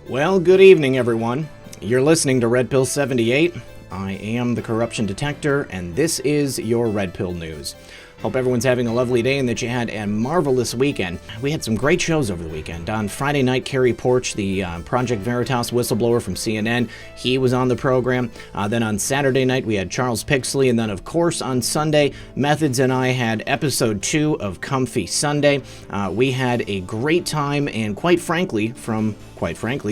Well, good evening, everyone. You're listening to Red Pill 78. I am the Corruption Detector, and this is your Red Pill News. Hope everyone's having a lovely day and that you had a marvelous weekend. We had some great shows over the weekend. On Friday night, Kerry Porch, the Project Veritas whistleblower from CNN, he was on the program. Then on Saturday night, we had Charles Pixley. And then, of course, on Sunday, Methods and I had episode 2 of Comfy Sunday. We had a great time and, quite frankly,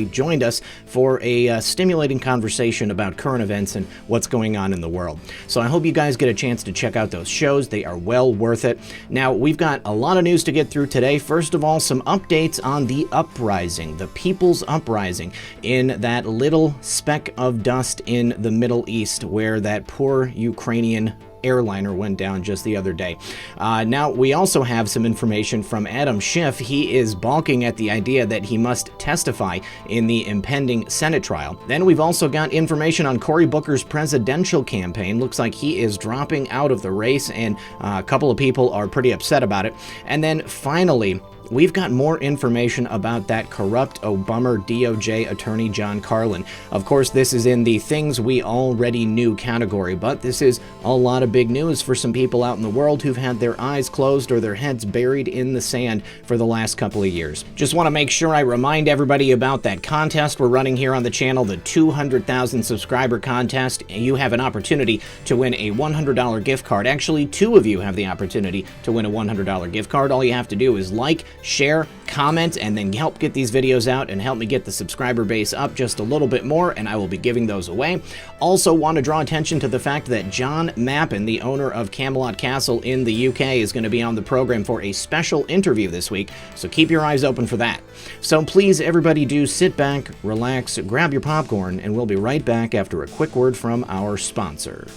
joined us for a stimulating conversation about current events and what's going on in the world. So I hope you guys get a chance to check out those shows. They are well worth it. Now, we've got a lot of news to get through today. First of all, some updates on the uprising, the People's Uprising in that little speck of dust in the Middle East where that poor Ukrainian airliner went down just the other day. Now, we also have some information from Adam Schiff. He is balking at the idea that he must testify in the impending Senate trial. Then we've also got information on Cory Booker's presidential campaign. Looks like he is dropping out of the race, and a couple of people are pretty upset about it. And then finally, we've got more information about that corrupt Obama DOJ attorney John Carlin. Of course, this is in the things we already knew category, but this is a lot of big news for some people out in the world who've had their eyes closed or their heads buried in the sand for the last couple of years. Just want to make sure I remind everybody about that contest we're running here on the channel, the 200,000 subscriber contest. You have an opportunity to win a $100 gift card. Actually, two of you have the opportunity to win a $100 gift card. All you have to do is like, share, comment, and then help get these videos out and help me get the subscriber base up just a little bit more, and I will be giving those away. Also want to draw attention to the fact that John Mappin, the owner of Camelot Castle in the UK, is going to be on the program for a special interview this week, so keep your eyes open for that. So please, everybody, do sit back, relax, grab your popcorn, and we'll be right back after a quick word from our sponsor.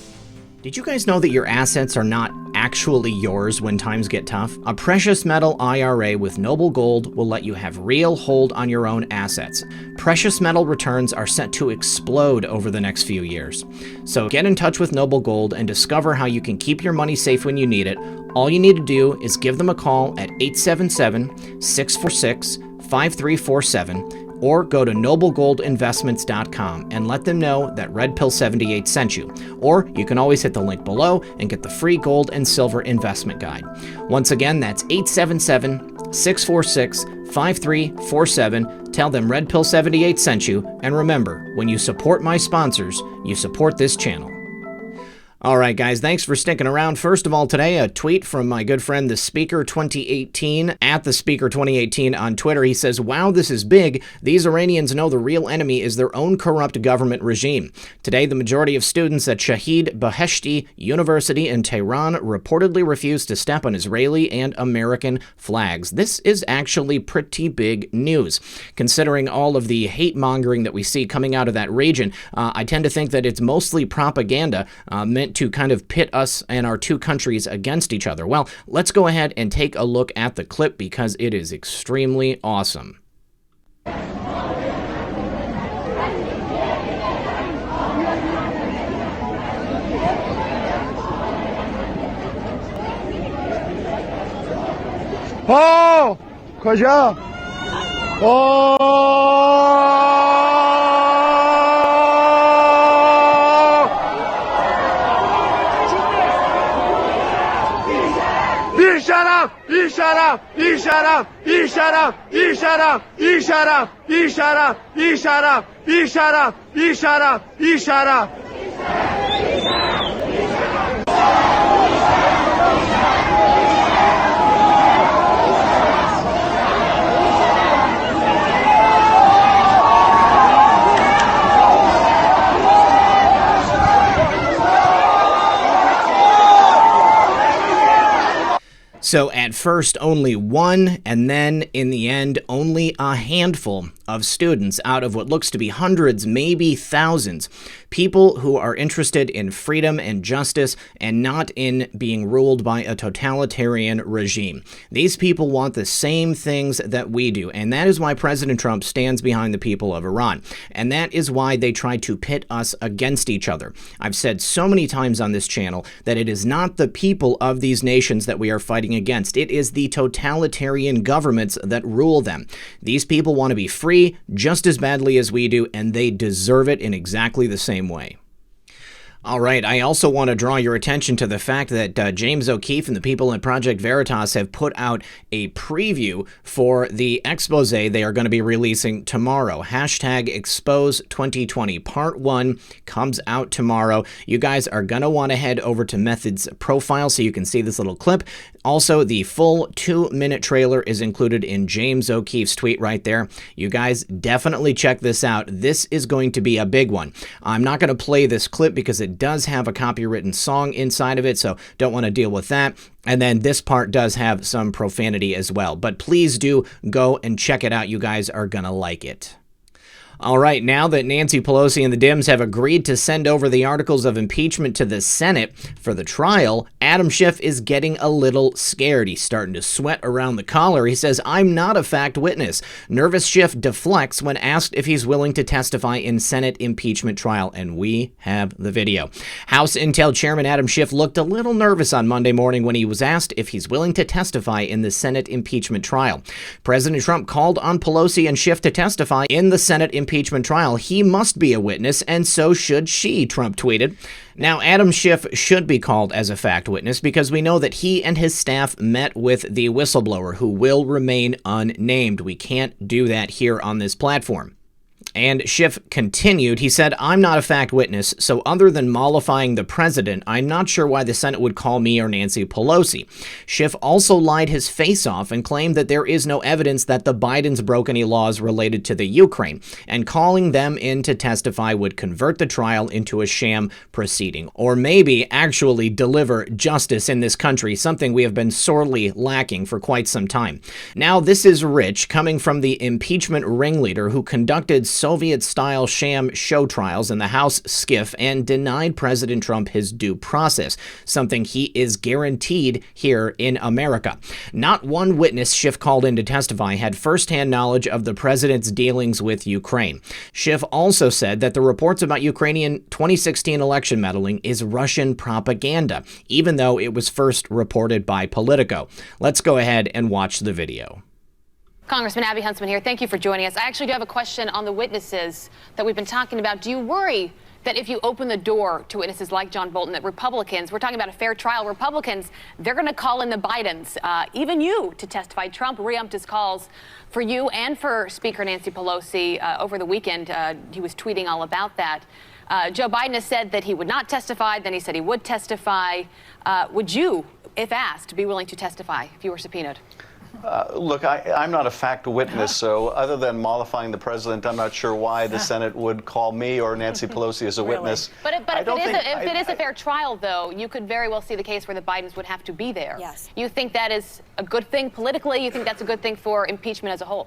Did you guys know that your assets are not actually yours when times get tough? A precious metal IRA with Noble Gold will let you have real hold on your own assets. Precious metal returns are set to explode over the next few years. So get in touch with Noble Gold and discover how you can keep your money safe when you need it. All you need to do is give them a call at 877-646-5347 or go to noblegoldinvestments.com and let them know that Red Pill 78 sent you. Or you can always hit the link below and get the free gold and silver investment guide. Once again, that's 877-646-5347. Tell them Red Pill 78 sent you. And remember, when you support my sponsors, you support this channel. All right, guys, thanks for sticking around. First of all, today, a tweet from my good friend, The Speaker 2018, at The Speaker 2018 on Twitter. He says, "Wow, this is big. These Iranians know the real enemy is their own corrupt government regime. Today, the majority of students at Shahid Beheshti University in Tehran reportedly refused to step on Israeli and American flags." This is actually pretty big news, considering all of the hate-mongering that we see coming out of that region. I tend to think that it's mostly propaganda meant to kind of pit us and our two countries against each other. Well, let's go ahead and take a look at the clip because it is extremely awesome. Oh, کجا؟ İşarap. So at first only one, and then in the end only a handful of students out of what looks to be hundreds, maybe thousands, people who are interested in freedom and justice and not in being ruled by a totalitarian regime. These people want the same things that we do, and that is why President Trump stands behind the people of Iran, and that is why they try to pit us against each other. I've said so many times on this channel that it is not the people of these nations that we are fighting against. It is the totalitarian governments that rule them. These people want to be free free just as badly as we do, and they deserve it in exactly the same way. All right, I also want to draw your attention to the fact that James O'Keefe and the people at Project Veritas have put out a preview for the expose they are going to be releasing tomorrow. Hashtag Expose 2020 Part 1 comes out tomorrow. You guys are going to want to head over to Method's profile so you can see this little clip. Also, the full 2-minute trailer is included in James O'Keefe's tweet right there. You guys definitely check this out. This is going to be a big one. I'm not going to play this clip because it does have a copywritten song inside of it, so don't want to deal with that. And then this part does have some profanity as well. But please do go and check it out. You guys are going to like it. All right, now that Nancy Pelosi and the Dems have agreed to send over the articles of impeachment to the Senate for the trial, Adam Schiff is getting a little scared. He's starting to sweat around the collar. He says, "I'm not a fact witness." Nervous Schiff deflects when asked if he's willing to testify in Senate impeachment trial, and we have the video. House Intel Chairman Adam Schiff looked a little nervous on Monday morning when he was asked if he's willing to testify in the Senate impeachment trial. President Trump called on Pelosi and Schiff to testify in the Senate impeachment trial. He must be a witness, and so should she, Trump tweeted. Now, Adam Schiff should be called as a fact witness because we know that he and his staff met with the whistleblower, who will remain unnamed. We can't do that here on this platform. And Schiff continued, he said, "I'm not a fact witness, so other than mollifying the president, I'm not sure why the Senate would call me or Nancy Pelosi." Schiff also lied his face off and claimed that there is no evidence that the Bidens broke any laws related to the Ukraine, and calling them in to testify would convert the trial into a sham proceeding, or maybe actually deliver justice in this country, something we have been sorely lacking for quite some time. Now, this is rich, coming from the impeachment ringleader who conducted Soviet-style sham show trials in the House SCIF and denied President Trump his due process, something he is guaranteed here in America. Not one witness Schiff called in to testify had firsthand knowledge of the president's dealings with Ukraine. Schiff also said that the reports about Ukrainian 2016 election meddling is Russian propaganda, even though it was first reported by Politico. Let's go ahead and watch the video. Congressman Abby Huntsman here. Thank you for joining us. I actually do have a question on the witnesses that we've been talking about. Do you worry that if you open the door to witnesses like John Bolton, that Republicans, we're talking about a fair trial, Republicans, they're going to call in the Bidens, even you, to testify? Trump re-upped his calls for you and for Speaker Nancy Pelosi over the weekend. He was tweeting all about that. Joe Biden has said that he would not testify. Then he said he would testify. Would you, if asked, be willing to testify if you were subpoenaed? Look, I'm not a fact witness, so other than mollifying the president, I'm not sure why the Senate would call me or Nancy Pelosi as a witness. But if it is a fair trial, though, you could very well see the case where the Bidens would have to be there. Yes. You think that is a good thing politically? You think that's a good thing for impeachment as a whole?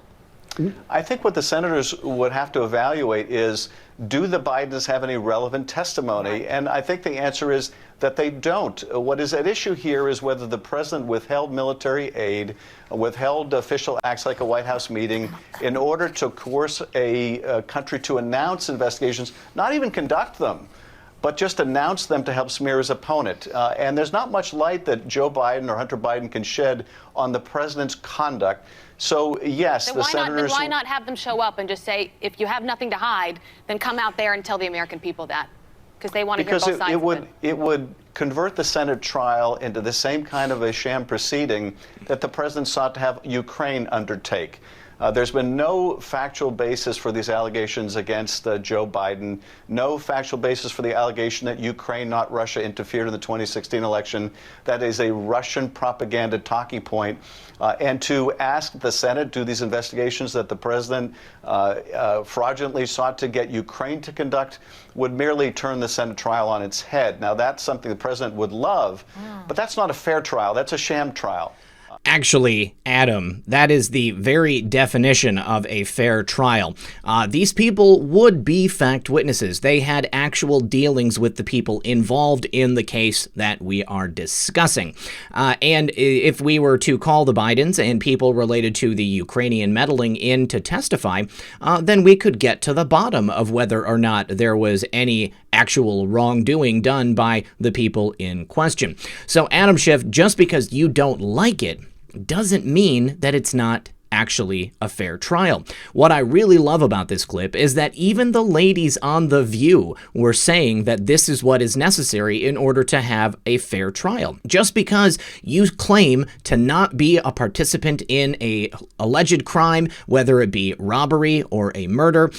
I think what the senators would have to evaluate is, do the Bidens have any relevant testimony? Right. And I think the answer is that they don't. What is at issue here is whether the president withheld military aid, withheld official acts like a White House meeting in order to coerce a country to announce investigations, not even conduct them, but just announce them to help smear his opponent. And there's not much light that Joe Biden or Hunter Biden can shed on the president's conduct. So, yes, then the senators... Why not have them show up and just say, if you have nothing to hide, then come out there and tell the American people that? Because they want to hear both sides of it. It would convert the Senate trial into the same kind of a sham proceeding that the president sought to have Ukraine undertake. There's been no factual basis for these allegations against Joe Biden, no factual basis for the allegation that Ukraine, not Russia, interfered in the 2016 election. That is a Russian propaganda talking point. And to ask the Senate, do these investigations that the president fraudulently sought to get Ukraine to conduct, would merely turn the Senate trial on its head. Now, that's something the president would love, but that's not a fair trial. That's a sham trial. Actually, Adam, that is the very definition of a fair trial. These people would be fact witnesses. They had actual dealings with the people involved in the case that we are discussing. And if we were to call the Bidens and people related to the Ukrainian meddling in to testify, then we could get to the bottom of whether or not there was any actual wrongdoing done by the people in question. So, Adam Schiff, just because you don't like it doesn't mean that it's not actually a fair trial. What I really love about this clip is that even the ladies on The View were saying that this is what is necessary in order to have a fair trial. Just because you claim to not be a participant in a alleged crime, whether it be robbery or a murder,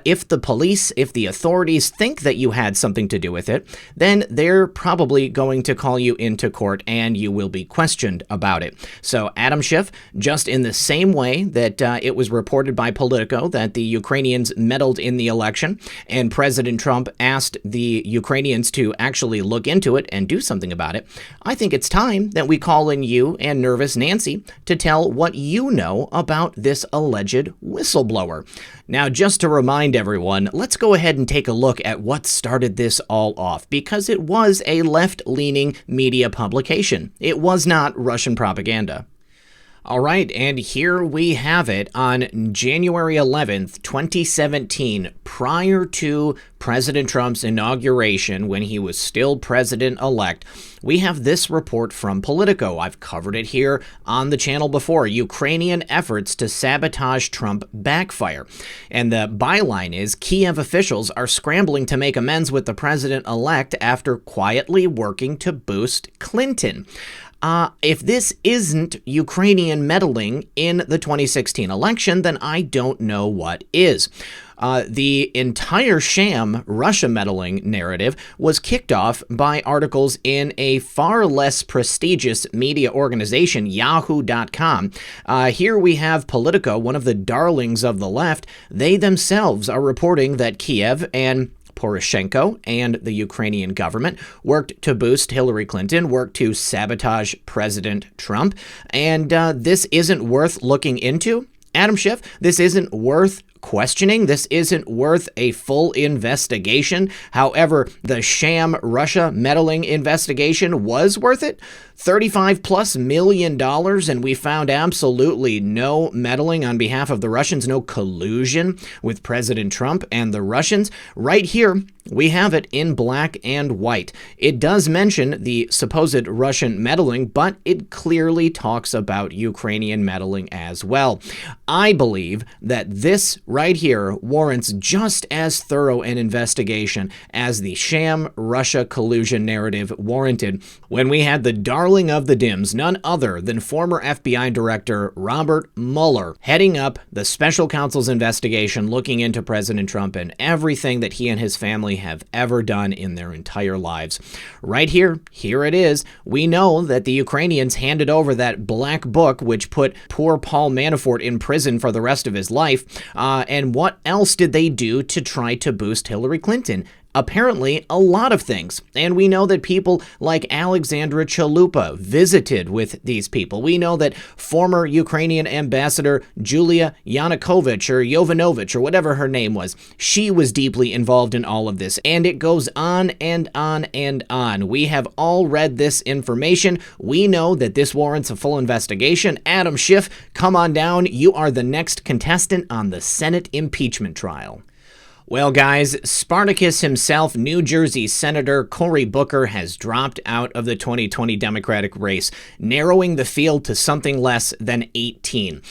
if the police, if the authorities think that you had something to do with it, then they're probably going to call you into court and you will be questioned about it. So Adam Schiff, just in the same way that it was reported by Politico that the Ukrainians meddled in the election and President Trump asked the Ukrainians to actually look into it and do something about it, I think it's time that we call in you and Nervous Nancy to tell what you know about this alleged whistleblower. Now, just to remind everyone, let's go ahead and take a look at what started this all off, because it was a left-leaning media publication. It was not Russian propaganda. All right, and here we have it on January 11th, 2017, prior to President Trump's inauguration when he was still president-elect. We have this report from Politico. I've covered it here on the channel before. Ukrainian efforts to sabotage Trump backfire. And the byline is, Kiev officials are scrambling to make amends with the president-elect after quietly working to boost Clinton. If this isn't Ukrainian meddling in the 2016 election, then I don't know what is. The entire sham Russia meddling narrative was kicked off by articles in a far less prestigious media organization, Yahoo.com. Here we have Politico, one of the darlings of the left. They themselves are reporting that Kiev and Poroshenko and the Ukrainian government worked to boost Hillary Clinton, worked to sabotage President Trump, and this isn't worth looking into. Adam Schiff, this isn't worth questioning. This isn't worth a full investigation. However, the sham Russia meddling investigation was worth it. $35+ million, and we found absolutely no meddling on behalf of the Russians, no collusion with President Trump and the Russians. Right here, we have it in black and white. It does mention the supposed Russian meddling, but it clearly talks about Ukrainian meddling as well. I believe that this right here warrants just as thorough an investigation as the sham Russia collusion narrative warranted when we had the darling of the Dims, none other than former FBI Director Robert Mueller, heading up the special counsel's investigation looking into President Trump and everything that he and his family have ever done in their entire lives. Right here it is. We know that the Ukrainians handed over that black book which put poor Paul Manafort in prison for the rest of his life. And what else did they do to try to boost Hillary Clinton? Apparently, a lot of things. And we know that people like Alexandra Chalupa visited with these people. We know that former Ukrainian ambassador Julia Yanukovych or Yovanovich or whatever her name was, she was deeply involved in all of this. And it goes on and on and on. We have all read this information. We know that this warrants a full investigation. Adam Schiff, come on down. You are the next contestant on the Senate impeachment trial. Well, guys, Spartacus himself, New Jersey Senator Cory Booker, has dropped out of the 2020 Democratic race, narrowing the field to something less than 18.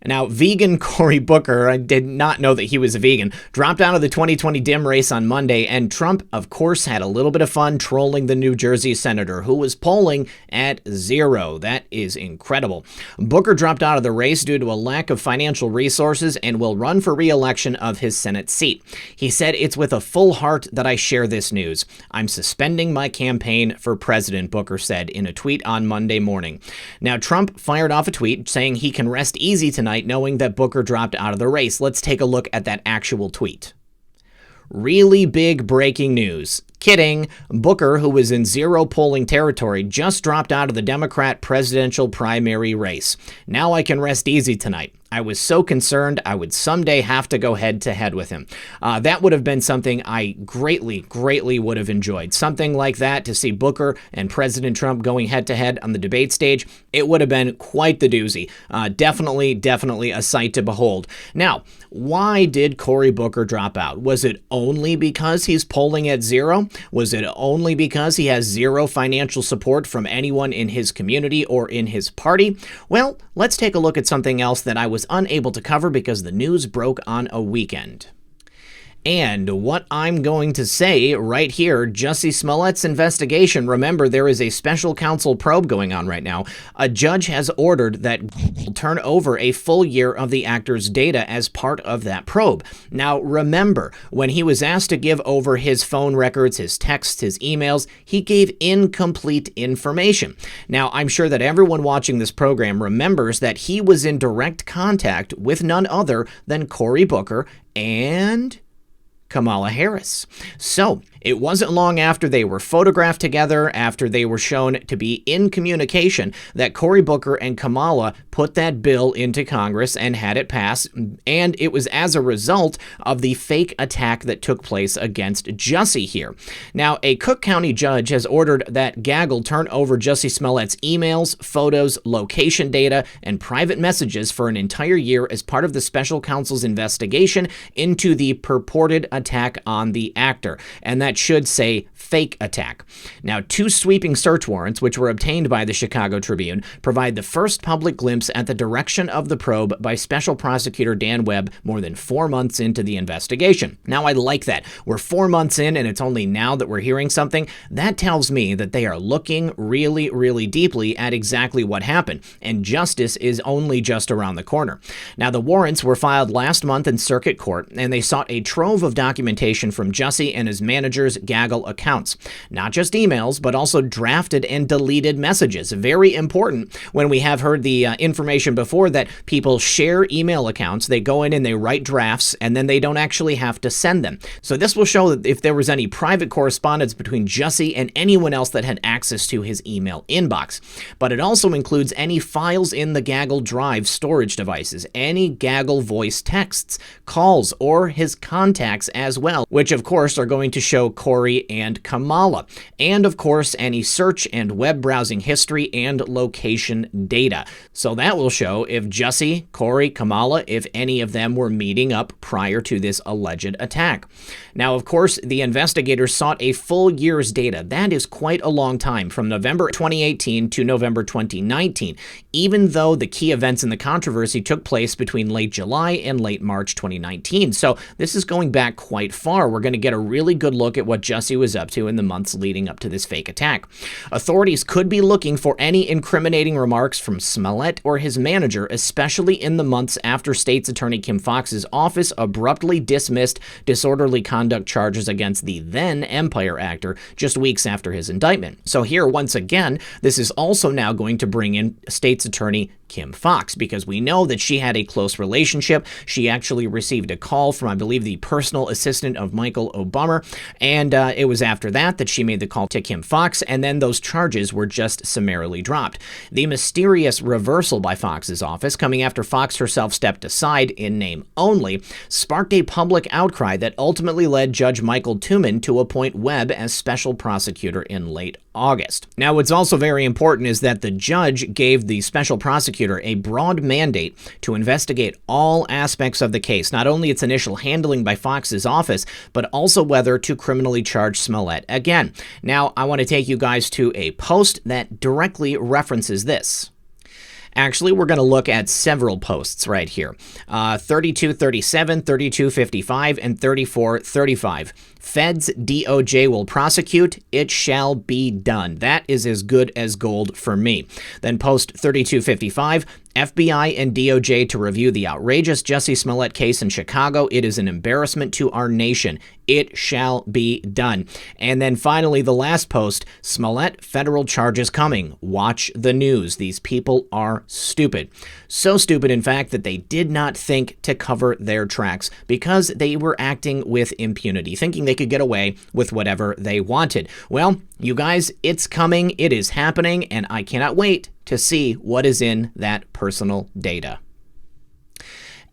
Now, vegan Cory Booker, I did not know that he was a vegan, dropped out of the 2020 Dem race on Monday, and Trump, of course, had a little bit of fun trolling the New Jersey senator, who was polling at 0. That is incredible. Booker dropped out of the race due to a lack of financial resources and will run for re-election of his Senate seat. He said, "It's with a full heart that I share this news. I'm suspending my campaign for president," Booker said in a tweet on Monday morning. Now, Trump fired off a tweet saying he can rest easy tonight knowing that Booker dropped out of the race. Let's take a look at that actual tweet. Really big breaking news. Kidding. Booker, who was in 0 polling territory, just dropped out of the Democrat presidential primary race. Now I can rest easy tonight. I was so concerned I would someday have to go head-to-head with him. That would have been something I greatly would have enjoyed. Something like that, to see Booker and President Trump going head-to-head on the debate stage. It would have been quite the doozy. Definitely a sight to behold. Now, why did Cory Booker drop out? Was it only because he's polling at 0? Was it only because he has zero financial support from anyone in his community or in his party? Well, let's take a look at something else that I was unable to cover because the news broke on a weekend. And what I'm going to say right here, Jussie Smollett's investigation, remember there is a special counsel probe going on right now. A judge has ordered that turn over a full year of the actor's data as part of that probe. Now remember, when he was asked to give over his phone records, his texts, his emails, he gave incomplete information. Now I'm sure that everyone watching this program remembers that he was in direct contact with none other than Cory Booker and Kamala Harris. So it wasn't long after they were photographed together, after they were shown to be in communication, that Cory Booker and Kamala put that bill into Congress and had it pass. And it was as a result of the fake attack that took place against Jussie here. Now, a Cook County judge has ordered that Gaggle turn over Jussie Smollett's emails, photos, location data, and private messages for an entire year as part of the special counsel's investigation into the purported attack on the actor. And that should say fake attack. Now, 2 sweeping search warrants, which were obtained by the Chicago Tribune, provide the first public glimpse at the direction of the probe by Special Prosecutor Dan Webb more than 4 months into the investigation. Now, I like that. We're 4 months in, and it's only now that we're hearing something. That tells me that they are looking really, really deeply at exactly what happened, and justice is only just around the corner. Now, the warrants were filed last month in circuit court, and they sought a trove of documentation from Jussie and his manager's Gaggle accounts. Not just emails, but also drafted and deleted messages. Very important when we have heard the information before that people share email accounts, they go in and they write drafts, and then they don't actually have to send them. So this will show that if there was any private correspondence between Jussie and anyone else that had access to his email inbox. But it also includes any files in the Gaggle Drive storage devices, any Gaggle voice texts, calls, or his contacts as well, which of course are going to show Cory and Kamala, and of course any search and web browsing history and location data. So that will show if Jussie, Cory, Kamala, if any of them were meeting up prior to this alleged attack. Now, of course, the investigators sought a full year's data. That is quite a long time, from November 2018 to November 2019, even though the key events in the controversy took place between late July and late March 2019. So this is going back quite far. We're going to get a really good look at what Jussie was up to in the months leading up to this fake attack. Authorities could be looking for any incriminating remarks from Smollett or his manager, especially in the months after State's Attorney Kim Foxx's office abruptly dismissed disorderly conduct charges against the then Empire actor just weeks after his indictment. So here, once again, this is also now going to bring in State's Attorney Kim Foxx, because we know that she had a close relationship. She actually received a call from, I believe, the personal assistant of Michael Obama, and it was after that she made the call to Kim Foxx, and then those charges were just summarily dropped. The mysterious reversal by Foxx's office, coming after Foxx herself stepped aside in name only, sparked a public outcry that ultimately led Judge Michael Tuman to appoint Webb as special prosecutor in late August. Now, what's also very important is that the judge gave the special prosecutor a broad mandate to investigate all aspects of the case, not only its initial handling by Foxx's office, but also whether to criminally charge Smollett again. Now, I want to take you guys to a post that directly references this. Actually, we're going to look at several posts right here. 3237, 3255, and 3435. Feds, DOJ will prosecute. It shall be done. That is as good as gold for me. Then post 3255. FBI and DOJ to review the outrageous Jussie Smollett case in Chicago. It is an embarrassment to our nation. It shall be done. And then finally, the last post, Smollett, federal charges coming. Watch the news. These people are stupid. So stupid, in fact, that they did not think to cover their tracks because they were acting with impunity, thinking they could get away with whatever they wanted. Well, you guys, it's coming. It is happening, and I cannot wait to see what is in that personal data.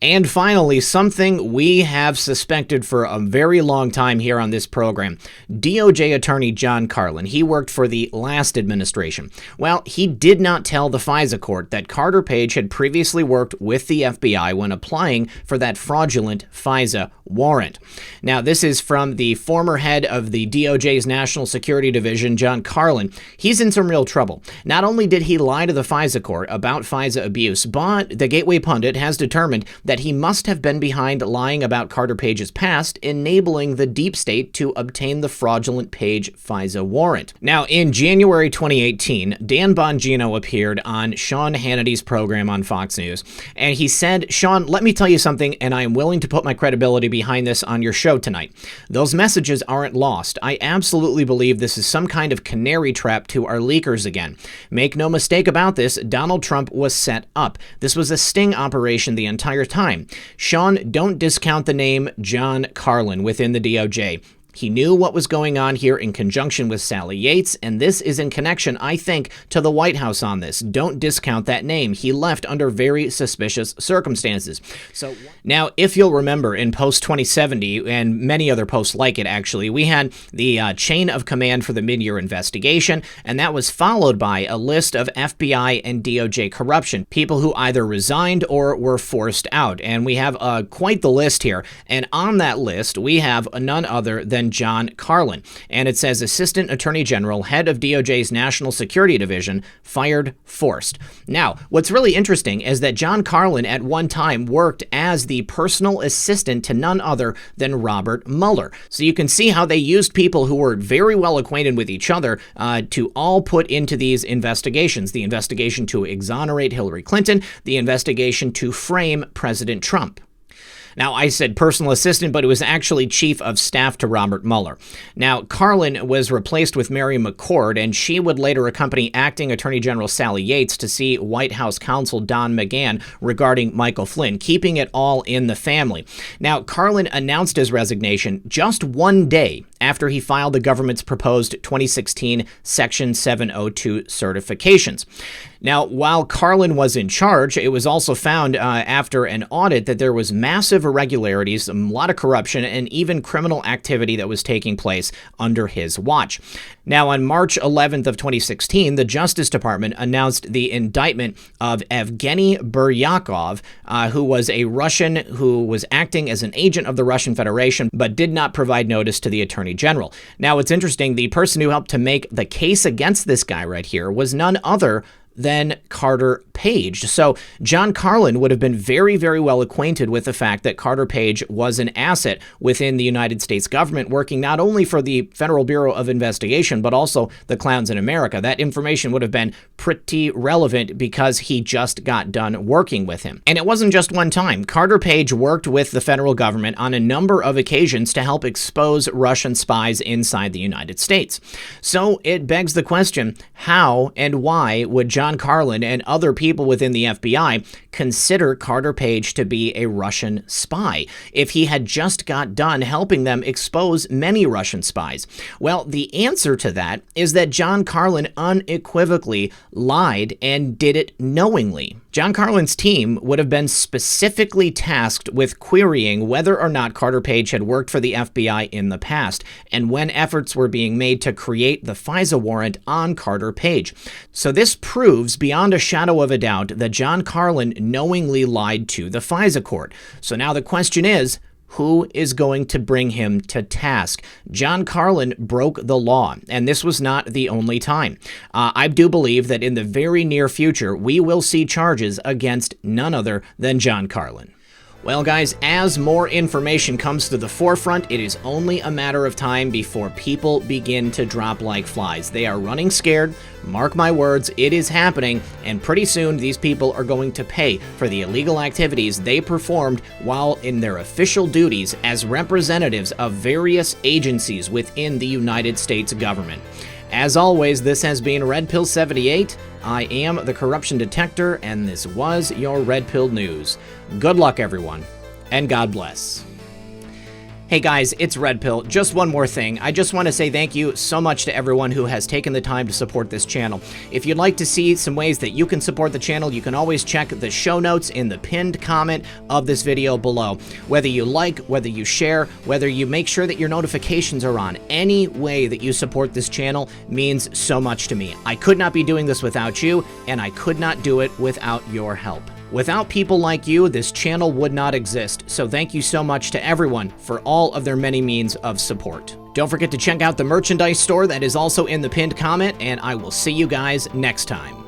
And finally, something we have suspected for a very long time here on this program. DOJ attorney John Carlin, he worked for the last administration. Well, he did not tell the FISA court that Carter Page had previously worked with the FBI when applying for that fraudulent FISA warrant. Now, this is from the former head of the DOJ's National Security Division, John Carlin. He's in some real trouble. Not only did he lie to the FISA court about FISA abuse, but the Gateway Pundit has determined that he must have been behind lying about Carter Page's past, enabling the deep state to obtain the fraudulent Page FISA warrant. Now, in January 2018, Dan Bongino appeared on Sean Hannity's program on Fox News, and he said, "Sean, let me tell you something, and I am willing to put my credibility behind this on your show tonight. Those messages aren't lost. I absolutely believe this is some kind of canary trap to our leakers again. Make no mistake about this, Donald Trump was set up. This was a sting operation the entire time. Sean, don't discount the name John Carlin within the DOJ. He knew what was going on here in conjunction with Sally Yates, and this is in connection, I think, to the White House on this. Don't discount that name. He left under very suspicious circumstances." So now, if you'll remember, in post 2070, and many other posts like it, actually, we had the chain of command for the mid-year investigation, and that was followed by a list of FBI and DOJ corruption, people who either resigned or were forced out. And we have quite the list here. And on that list, we have none other than John Carlin. And it says Assistant Attorney General, head of DOJ's National Security Division, fired forced. Now, what's really interesting is that John Carlin at one time worked as the personal assistant to none other than Robert Mueller. So you can see how they used people who were very well acquainted with each other to all put into these investigations. The investigation to exonerate Hillary Clinton, the investigation to frame President Trump. Now, I said personal assistant, but it was actually chief of staff to Robert Mueller. Now, Carlin was replaced with Mary McCord, and she would later accompany acting Attorney General Sally Yates to see White House counsel Don McGahn regarding Michael Flynn, keeping it all in the family. Now, Carlin announced his resignation just one day after he filed the government's proposed 2016 Section 702 certifications. Now, while Carlin was in charge, it was also found after an audit that there was massive irregularities, a lot of corruption, and even criminal activity that was taking place under his watch. Now, on March 11th of 2016, the Justice Department announced the indictment of Evgeny Buryakov, who was a Russian who was acting as an agent of the Russian Federation, but did not provide notice to the Attorney General. Now, it's interesting, the person who helped to make the case against this guy right here was none other than Carter Page. So John Carlin would have been very, very well acquainted with the fact that Carter Page was an asset within the United States government, working not only for the Federal Bureau of Investigation, but also the clowns in America. That information would have been pretty relevant because he just got done working with him. And it wasn't just one time. Carter Page worked with the federal government on a number of occasions to help expose Russian spies inside the United States. So it begs the question, how and why would John Carlin and other people within the FBI consider Carter Page to be a Russian spy if he had just got done helping them expose many Russian spies? Well, the answer to that is that John Carlin unequivocally lied and did it knowingly. John Carlin's team would have been specifically tasked with querying whether or not Carter Page had worked for the FBI in the past, and when efforts were being made to create the FISA warrant on Carter Page. So this proves beyond a shadow of a doubt that John Carlin knowingly lied to the FISA court. So now the question is, who is going to bring him to task? John Carlin broke the law, and this was not the only time. I do believe that in the very near future, we will see charges against none other than John Carlin. Well, guys, as more information comes to the forefront, it is only a matter of time before people begin to drop like flies. They are running scared. Mark my words, it is happening, and pretty soon these people are going to pay for the illegal activities they performed while in their official duties as representatives of various agencies within the United States government. As always, this has been Red Pill 78. I am the Corruption Detector, and this was your Red Pill News. Good luck, everyone, and God bless. Hey guys, it's Red Pill. Just one more thing. I just want to say thank you so much to everyone who has taken the time to support this channel. If you'd like to see some ways that you can support the channel, you can always check the show notes in the pinned comment of this video below. Whether you like, whether you share, whether you make sure that your notifications are on, any way that you support this channel means so much to me. I could not be doing this without you, and I could not do it without your help. Without people like you, this channel would not exist, so thank you so much to everyone for all of their many means of support. Don't forget to check out the merchandise store that is also in the pinned comment, and I will see you guys next time.